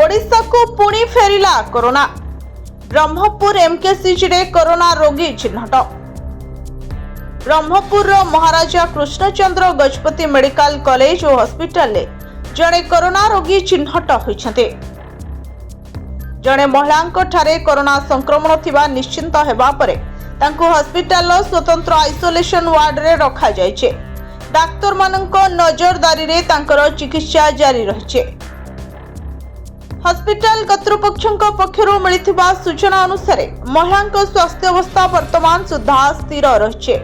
ओडिशा को पुणी फेरिला corona. Brahmapur MKCG रे कोरोना रोगी चिन्हट। ब्रह्मपुर महाराजा कृष्णचंद्र गजपति मेडिकल कॉलेज और हॉस्पिटल ले जड़े कोरोना रोगी चिन्हट होइछन्ते। जड़े महिला ठारे कोरोना संक्रमण थिबा निश्चिंत हेबा परे तांको हॉस्पिटल स्वतंत्र आइसोलेशन वार्ड रे रखा जायछे। डाक्तर मानक नजरदारी रे तांकर चिकित्सा जारी रहिछे। हॉस्पिटल कर्तृपक्षक पक्षरु मिलिथिबा सूचना अनुसार महिला स्वास्थ्य अवस्था वर्तमान सुधा स्थिर रहिछे।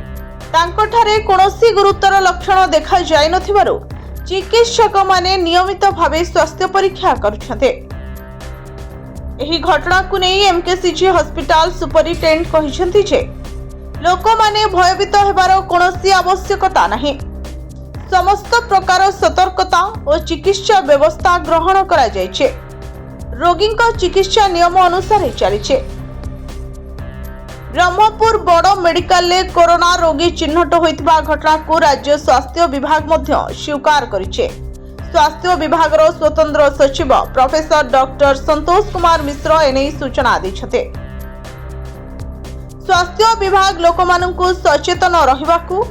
तांको ठारे कोनोसी गुरुतर लक्षण देखा जाय नथिबारु चिकित्सक माने नियमित भावे स्वास्थ्य परीक्षा करुछन्ते। एही घटना को नै एमकेसीजी हॉस्पिटल सुपरिटेंडेंट कहिसंती जे लोक माने भयभीत हेबार कोनोसी आवश्यकता नाही। समस्त प्रकार सतर्कता और चिकित्सा व्यवस्था ग्रहण करा जायछे। रोगी चिकित्सा नियम अनुसार चली। ब्रह्मपुर बड़ मेडिकल ले कोरोना रोगी चिन्हट होइतबा घटना को राज्य स्वास्थ्य विभाग मध्य स्वीकार करिछे। स्वास्थ्य विभाग रो स्वतंत्र सचिव प्रोफेसर डॉक्टर संतोष कुमार मिश्र एने सूचना दैछते। स्वास्थ्य विभाग लोकमानंकु सचेतन रहिबाकू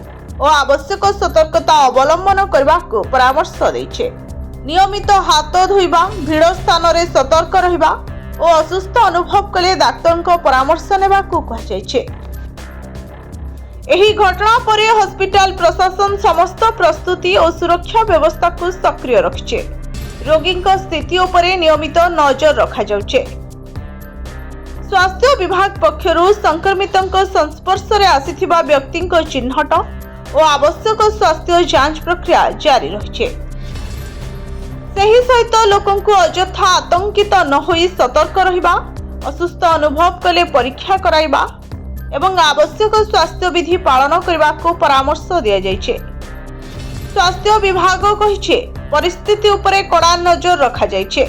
और आवश्यक सतर्कता अवलंबन करबाकू परामर्श दैछे। नियमित हाथ धोइबा, भीड़ स्थान रे सतर्क रहिबा और असुस्थ अनुभव कले डाक्तर को परामर्श नेबाकू कहाଯାଇଛି। एही घटना परे हॉस्पिटल प्रशासन समस्त प्रस्तुति और सुरक्षा व्यवस्था को सक्रिय रखिছে। रोगी स्थिति उपरे नियमित नजर रखा जाउछे। स्वास्थ्य विभाग पक्षरु संक्रमितों संस्पर्श रे आसीथिबा व्यक्ति चिन्हट और आवश्यक स्वास्थ्य जांच प्रक्रिया जारी रहिছে। सही सहित लोकंकु अजथा आतंकित न होई सतर्क रहिबा, असुस्थ अनुभव कले परीक्षा कराइबा एवं आवश्यक स्वास्थ्य विधि पालन करबा को परामर्श दिया जायछे। स्वास्थ्य विभाग कहिछे परिस्थिति उपरे कड़ा नजर रखा जायछे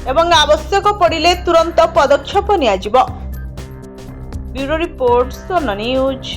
एवं आवश्यक पड़िले तुरंत पदक्षेप निया जिवो। ब्यूरो रिपोर्ट सोना न्यूज।